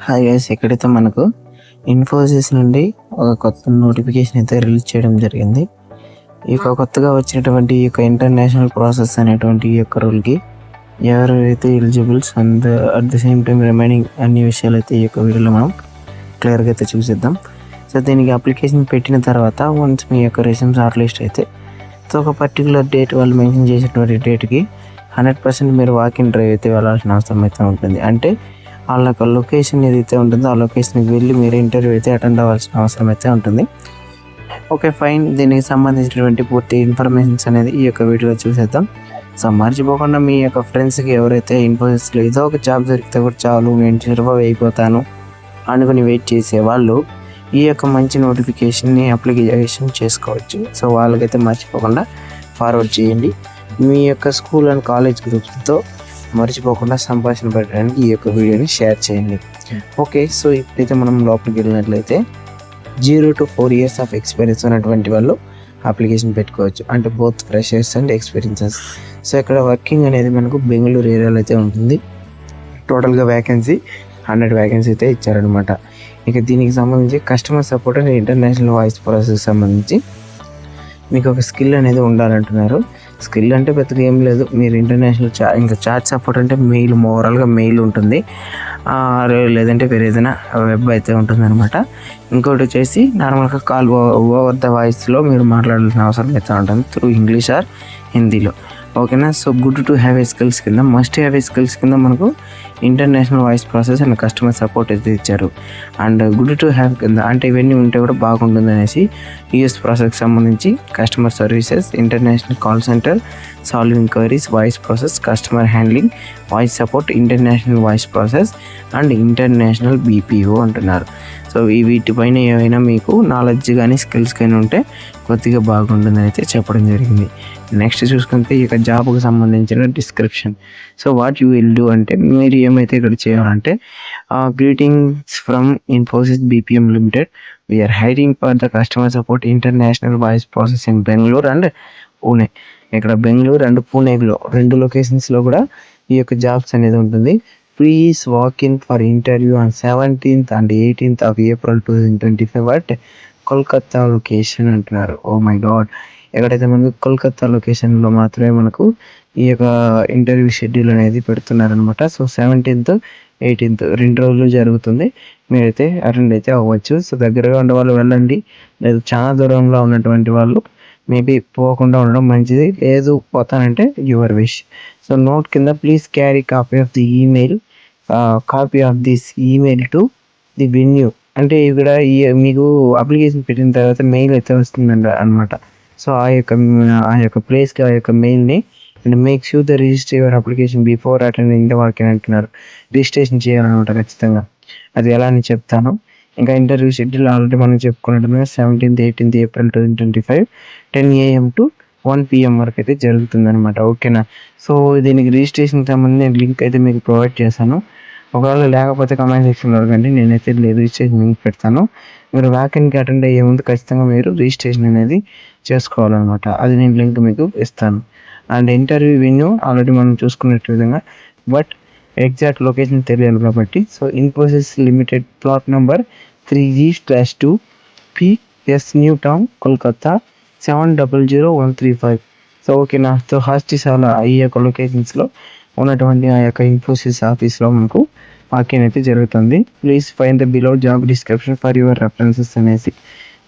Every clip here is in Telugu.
హాయ్ గైస్, ఎక్కడైతే మనకు ఇన్ఫోసిస్ నుండి ఒక కొత్త నోటిఫికేషన్ అయితే రిలీజ్ చేయడం జరిగింది. ఈ యొక్క కొత్తగా వచ్చినటువంటి ఈ యొక్క ఇంటర్నేషనల్ ప్రాసెస్ అనేటువంటి ఈ యొక్క రూల్కి ఎవరైతే eligibles and at the same time remaining అన్ని విషయాలు అయితే ఈ యొక్క వీడియోలో మనం క్లియర్గా అయితే చూసిద్దాం. సో దీనికి అప్లికేషన్ పెట్టిన తర్వాత వన్స్ మీ యొక్క రెజ్యూమ్ షార్ట్ లిస్ట్ అయితే సో ఒక పర్టికులర్ డేట్ వాళ్ళు మెన్షన్ చేసినటువంటి డేట్కి 100% మీరు వాకింగ్ డ్రైవ్ అయితే వెళ్ళాల్సిన అవసరం అయితే ఉంటుంది. అంటే వాళ్ళ యొక్క లొకేషన్ ఏదైతే ఉంటుందో ఆ లొకేషన్కి వెళ్ళి మీరు ఇంటర్వ్యూ అయితే అటెండ్ అవ్వాల్సిన అవసరం అయితే ఉంటుంది. ఓకే ఫైన్, దీనికి సంబంధించినటువంటి పూర్తి ఇన్ఫర్మేషన్స్ అనేది ఈ యొక్క వీడియోలో చూసేద్దాం. సో మర్చిపోకుండా మీ యొక్క ఫ్రెండ్స్కి ఎవరైతే ఇన్ఫోసిస్లో ఏదో ఒక జాబ్ దొరికితే కూడా చాలు, నేను సర్వైవ్ అయిపోతాను అనుకుని వెయిట్ చేసే వాళ్ళు ఈ యొక్క మంచి నోటిఫికేషన్ని అప్లికేషన్ చేసుకోవచ్చు. సో వాళ్ళకైతే మర్చిపోకుండా ఫార్వర్డ్ చేయండి. మీ యొక్క స్కూల్ అండ్ కాలేజ్ గ్రూప్స్తో మర్చిపోకుండా సంభాషణ పెట్టడానికి ఈ యొక్క వీడియోని షేర్ చేయండి. ఓకే, సో ఇప్పుడైతే మనం లోపలికి వెళ్ళినట్లయితే 0 to 4 years ఆఫ్ ఎక్స్పీరియన్స్ ఉన్నటువంటి వాళ్ళు అప్లికేషన్ పెట్టుకోవచ్చు. అంటే both freshers and experiences. So ఇక్కడ వర్కింగ్ అనేది మనకు బెంగళూరు ఏరియాలో అయితే ఉంటుంది. టోటల్గా వ్యాకెన్సీ 100 వ్యాకెన్సీ అయితే ఇచ్చారనమాట. ఇక దీనికి సంబంధించి customer support and international voice process సంబంధించి మీకు ఒక స్కిల్ అనేది ఉండాలంటున్నారు. స్కిల్ అంటే పెద్దగా ఏం లేదు, మీరు ఇంటర్నేషనల్ ఇంకా చాట్ సపోర్ట్ అంటే మెయిల్, ఓవరాల్గా మెయిల్ ఉంటుంది, లేదంటే వేరే ఏదైనా వెబ్ అయితే ఉంటుంది అనమాట. ఇంకోటి వచ్చేసి నార్మల్గా కాల్ ఓవర్ ద వాయిస్లో మీరు మాట్లాడాల్సిన అవసరం అయితే ఉంటుంది త్రూ ఇంగ్లీష్ ఆర్ హిందీలో. ఓకేనా. So good to have a skills కింద, మస్ట్ హ్యావ్ ఏ స్కిల్స్ కింద మనకు international voice process and customer support అయితే ఇచ్చారు. అండ్ గుడ్ టు హ్యావ్ కింద అంటే ఇవన్నీ ఉంటే కూడా బాగుంటుంది అనేసి యూఎస్ ప్రాసెస్కి సంబంధించి customer services, international call centre, solving queries, voice process, customer handling, voice support, international voice process and international BPO అంటున్నారు. సో వీటిపైన ఏమైనా మీకు నాలెడ్జ్ కానీ స్కిల్స్ కానీ ఉంటే కొద్దిగా బాగుంటుందని అయితే చెప్పడం జరిగింది. నెక్స్ట్ చూసుకుంటే ఇక జాబ్కి సంబంధించిన description. So what you will do అంటే మీరు ఏమైతే ఇక్కడ చేయాలంటే greetings from Infosys BPM limited, we're hiring for the customer support international voice process in Bengaluru and Pune. ఇక్కడ బెంగళూరు అండ్ పూణేలో 2 లొకేషన్స్లో కూడా ఈ యొక్క జాబ్స్ అనేది ఉంటుంది. Please walk in for interview on 17th and 18th of April 2025 at Kolkata location అంటున్నారు. ఓ మై గాడ్, ఎక్కడైతే మనకు కోల్కతా లొకేషన్లో మాత్రమే మనకు ఈ యొక్క ఇంటర్వ్యూ షెడ్యూల్ అనేది పెడుతున్నారనమాట. సో 17th, 18th 2 రోజులు జరుగుతుంది. మీరైతే అటెండ్ అయితే అవ్వచ్చు. సో దగ్గరగా ఉండే వాళ్ళు వెళ్ళండి, లేదు చాలా దూరంలో ఉన్నటువంటి వాళ్ళు మేబీ పోకుండా ఉండడం మంచిది, లేదు పోతానంటే యువర్ విష్. సో నోట్ కింద please carry copy of the email, copy of this email to the venue. అంటే ఇక్కడ మీకు అప్లికేషన్ పెట్టిన తర్వాత మెయిల్ అయితే వస్తుందంట అనమాట. సో ఆ యొక్క ప్లేస్కి ఆ యొక్క మెయిల్ని and make sure the register your application before attending the work అని అంటున్నారు. రిజిస్ట్రేషన్ చేయాలన్నమాట ఖచ్చితంగా. అది ఎలా అని చెప్తాను. ఇంకా ఇంటర్వ్యూ షెడ్యూల్ ఆల్రెడీ మనం చెప్పుకున్నట్టుగా 17th, 18th April 2025 10 AM to 1 PM వరకు అయితే జరుగుతుందన్నమాట. ఓకేనా. సో దీనికి రిజిస్ట్రేషన్కి సంబంధించిన లింక్ అయితే మీకు ప్రొవైడ్ చేశాను. ఒకవేళ లేకపోతే కమెంట్ సెక్షన్లో అడగండి, నేనైతే రిజిస్ట్రేషన్ లింక్ పెడతాను. మీరు వ్యాకెన్సీకి అటెండ్ అయ్యే ముందు ఖచ్చితంగా మీరు రిజిస్ట్రేషన్ అనేది చేసుకోవాలన్నమాట. అది నేను లింక్ మీకు ఇస్తాను. అండ్ ఇంటర్వ్యూ వెన్యూ ఆల్రెడీ మనం చూసుకున్నట్టు విధంగా, బట్ ఎగ్జాక్ట్ లొకేషన్ తెలియాలి కాబట్టి so Infosys limited, plot number 3G/2 PS new town, Kolkata 700135. So ఓకేనా. సో హాస్టిసాలా ఈ యొక్క లొకేషన్స్లో ఉన్నటువంటి ఆ యొక్క ఇన్ఫోసిస్ ఆఫీస్లో మనకు వాకింగ్ అయితే జరుగుతుంది. Please find the below job description for your references అనేసి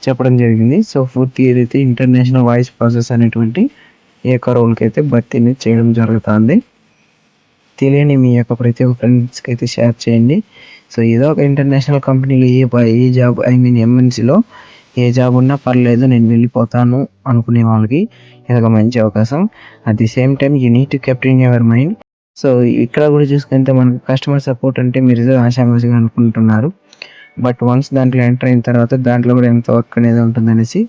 చెప్పడం జరిగింది. సో పూర్తి ఏదైతే ఇంటర్నేషనల్ వాయిస్ ప్రాసెస్ అనేటువంటి ఈ యొక్క రోల్కి అయితే భర్తీని చేయడం జరుగుతుంది. తెలియని మీ యొక్క ప్రతి ఒక్క ఫ్రెండ్స్కి అయితే షేర్ చేయండి. సో ఏదో ఒక ఇంటర్నేషనల్ కంపెనీలో ఏ జాబ్ ఎంఎన్సీలో ఏ జాబ్ ఉన్నా పర్లేదు, నేను వెళ్ళిపోతాను అనుకునే వాళ్ళకి ఇదొక మంచి అవకాశం. At the same time you need to kept in your mind. So ఇక్కడ కూడా చూసుకుంటే మనకు కస్టమర్ సపోర్ట్ అంటే మీరు ఏదో ఆశామాషిగా అనుకుంటున్నారు, బట్ వన్స్ దాంట్లో ఎంటర్ అయిన తర్వాత దాంట్లో కూడా ఎంత వర్క్ అనేది ఉంటుందనేసి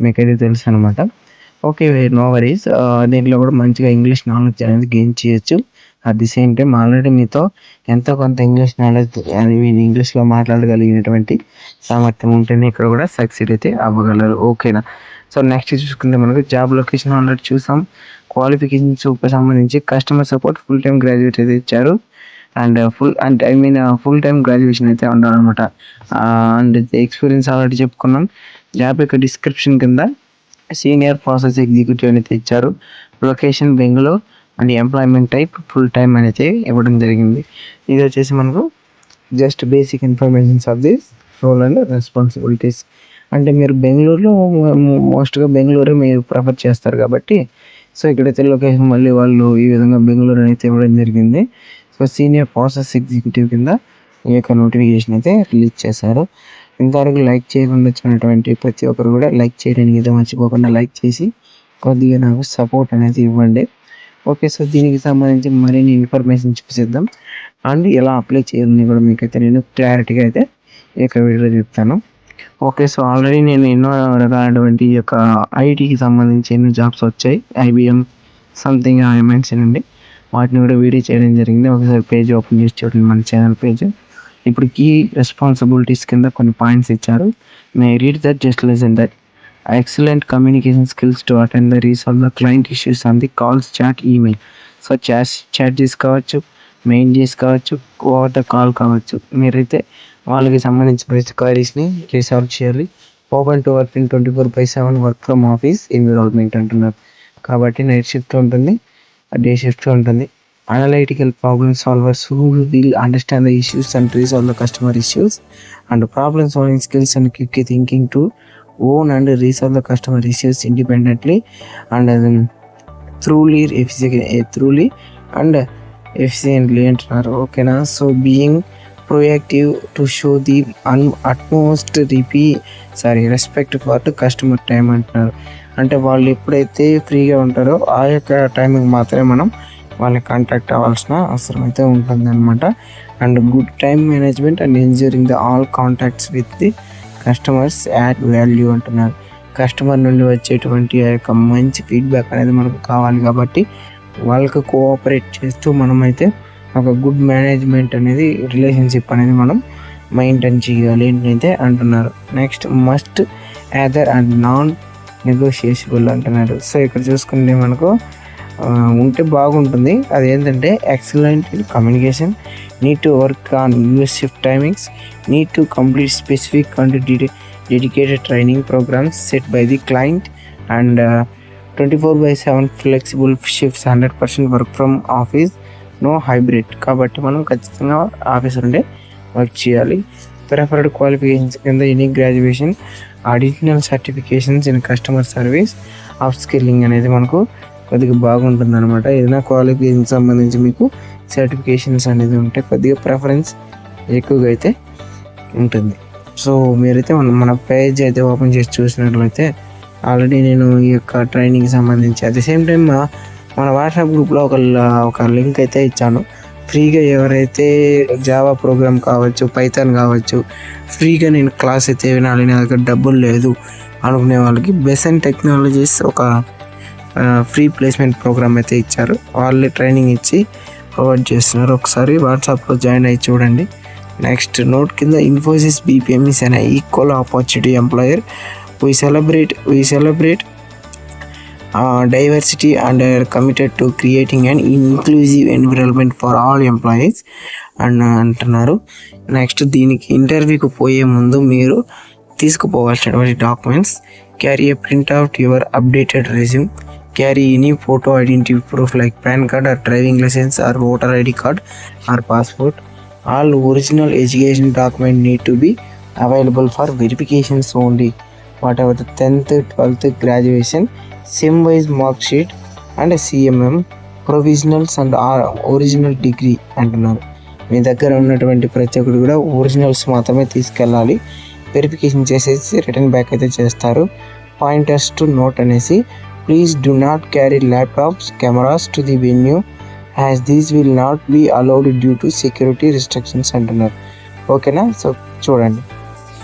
మీకైతే తెలుసు అనమాట. Okay, no worries. దీంట్లో కూడా మంచిగా ఇంగ్లీష్ నాలెడ్జ్ అనేది గెయిన్ చేయొచ్చు. At the same time already మీతో ఎంతో కొంత ఇంగ్లీష్ నాలెడ్జ్ ఇంగ్లీష్లో మాట్లాడగలిగినటువంటి సామర్థ్యం ఉంటేనే ఇక్కడ కూడా సక్సీడ్ అయితే అవ్వగలరు. ఓకేనా. సో నెక్స్ట్ చూసుకుంటే మనకు జాబ్ లొకేషన్ ఆల్రెడీ చూసాం. క్వాలిఫికేషన్స్కి సంబంధించి customer support full time graduate అయితే ఇచ్చారు. అండ్ ఫుల్ టైం గ్రాడ్యుయేషన్ అయితే ఉండాలన్నమాట. అండ్ ఎక్స్పీరియన్స్ ఆల్రెడీ చెప్పుకున్నాం. జాబ్ యొక్క డిస్క్రిప్షన్ కింద సీనియర్ ప్రాసెస్ ఎగ్జిక్యూటివ్ అయితే ఇచ్చారు. Location Bengaluru and employment type full time అయితే ఇవ్వడం జరిగింది. ఇది వచ్చేసి మనకు just basic informations of this role and responsibilities. అంటే మీరు బెంగళూరులో మోస్ట్గా బెంగళూరే మీరు ప్రిఫర్ చేస్తారు కాబట్టి సో ఇక్కడైతే లొకేషన్ మళ్ళీ వాళ్ళు ఈ విధంగా బెంగళూరు అయితే ఇవ్వడం జరిగింది. సో సీనియర్ ప్రాసెస్ ఎగ్జిక్యూటివ్ కింద ఈ యొక్క నోటిఫికేషన్ అయితే రిలీజ్ చేశారు. ఇంతవరకు లైక్ చేయకుండా వచ్చినటువంటి ప్రతి ఒక్కరు కూడా లైక్ చేయడానికి అయితే మర్చిపోకుండా లైక్ చేసి కొద్దిగా నాకు సపోర్ట్ అనేది ఇవ్వండి. ఓకే, సో దీనికి సంబంధించి మరిన్ని ఇన్ఫర్మేషన్ చూపిద్దాం అండ్ ఎలా అప్లై చేయాలని కూడా మీకైతే నేను క్లారిటీగా అయితే ఈ యొక్క వీడియోలో చెప్తాను. ఓకే, సో ఆల్రెడీ నేను ఎన్నో రకాలైనటువంటి ఈ యొక్క ఐటీకి సంబంధించి ఎన్నో జాబ్స్ వచ్చాయి. IBM సంథింగ్ మెన్షన్ అండి, వాటిని కూడా వీడియో చేయడం జరిగింది. ఒకసారి పేజ్ ఓపెన్ చేసి చూడండి, మన ఛానల్ పేజ్. ఇప్పుడు కీ రెస్పాన్సిబిలిటీస్ కింద కొన్ని పాయింట్స్ ఇచ్చారు. May read that, just listen that. Excellent communication skills to attend the resolve the client issues on the calls, chat, email. So chat చేసుకోవచ్చు, మెయిల్ చేసుకోవచ్చు, ఓవర్ ద కాల్ కావచ్చు. మీరైతే వాళ్ళకి సంబంధించిన ప్రతి క్వైరీస్ని రీసాల్వ్ చేయాలి. Open to work in 24/7 work from office environment అంటున్నారు. కాబట్టి నైట్ షిఫ్ట్ ఉంటుంది, డే షిఫ్ట్ ఉంటుంది. Analytical problem solvers who will understand the issues and resolve the customer issues, and problem solving skills and quick thinking to own and resolve the customer issues independently and truly and efficiently అంటున్నారు. ఓకేనా, so being proactive to show the utmost respect for customer time అంటున్నారు. అంటే వాళ్ళు ఎప్పుడైతే ఫ్రీగా ఉంటారో ఆ యొక్క టైంకి మాత్రమే మనం వాళ్ళని కాంటాక్ట్ అవ్వాల్సిన అవసరం అయితే ఉంటుంది అనమాట. And good time management and ensuring the all contacts with the customers add value అంటున్నారు. కస్టమర్ నుండి వచ్చేటువంటి ఆ యొక్క మంచి ఫీడ్బ్యాక్ అనేది మనకు కావాలి కాబట్టి వాళ్ళకు కోఆపరేట్ చేస్తూ మనమైతే ఒక గుడ్ మేనేజ్మెంట్ అనేది రిలేషన్షిప్ అనేది మనం మెయింటైన్ చేయాలి అయితే అంటున్నారు. Next must other and non negotiable అంటున్నారు. సో ఇక్కడ చూసుకుంటే మనకు ఉంటే బాగుంటుంది. అదేంటంటే excellent communication, need to work on US shift timings, need to complete specific and dedicated training programs set by the client and 24/7 flexible shifts, 100% work from office, no hybrid. కాబట్టి మనం ఖచ్చితంగా ఆఫీస్ నుండే వర్క్ చేయాలి. ప్రిఫర్డ్ క్వాలిఫికేషన్స్ కింద any graduation, additional certifications in customer service, upskilling అనేది మనకు కొద్దిగా బాగుంటుంది అనమాట. ఏదైనా క్వాలిఫికేషన్ సంబంధించి మీకు సర్టిఫికేషన్స్ అనేది ఉంటే కొద్దిగా ప్రిఫరెన్స్ ఎక్కువగా అయితే ఉంటుంది. సో మీరైతే మన పేజ్ అయితే ఓపెన్ చేసి చూసినట్లయితే ఆల్రెడీ నేను ఈ యొక్క ట్రైనింగ్కి సంబంధించి అట్ ది సేమ్ టైం మన వాట్సాప్ గ్రూప్లో ఒక లింక్ అయితే ఇచ్చాను. ఫ్రీగా ఎవరైతే జావా ప్రోగ్రామ్ కావచ్చు, పైథాన్ కావచ్చు, ఫ్రీగా నేను క్లాస్ అయితే వినాలి, నా దగ్గర డబ్బులు లేదు అనుకునే వాళ్ళకి బెసెంట్ టెక్నాలజీస్ ఒక ఫ్రీ ప్లేస్మెంట్ ప్రోగ్రామ్ అయితే ఇచ్చారు. వాళ్ళే ట్రైనింగ్ ఇచ్చి ప్రొవైడ్ చేస్తున్నారు. ఒకసారి వాట్సాప్లో జాయిన్ అయ్యి చూడండి. నెక్స్ట్ నోట్ కింద Infosys BPM is an equal opportunity employer. We celebrate diversity and are committed to creating an inclusive environment for all employees and అంటున్నారు. నెక్స్ట్ దీనికి ఇంటర్వ్యూకి పోయే ముందు మీరు తీసుకుపోవాల్సినటువంటి documents, carry a print out your updated resume, carry any photo identity proof like PAN card or driving licence or voter ID card or passport. All original education document need to be available for verifications only. Whatever the 10th 12th graduation, SIM wise mark sheet and CMM provisionals and original degree అంటున్నారు. మీ దగ్గర ఉన్నటువంటి ప్రతి ఒక్కరు కూడా ఒరిజినల్స్ మాత్రమే తీసుకెళ్ళాలి. వెరిఫికేషన్ చేసేసి రిటర్న్ బ్యాక్ అయితే చేస్తారు. పాయింటర్స్ టు నోట్ అనేసి, please do not carry laptops, cameras to the venue as these will not be allowed due to security restrictions అంటున్నారు. ఓకేనా, సో చూడండి.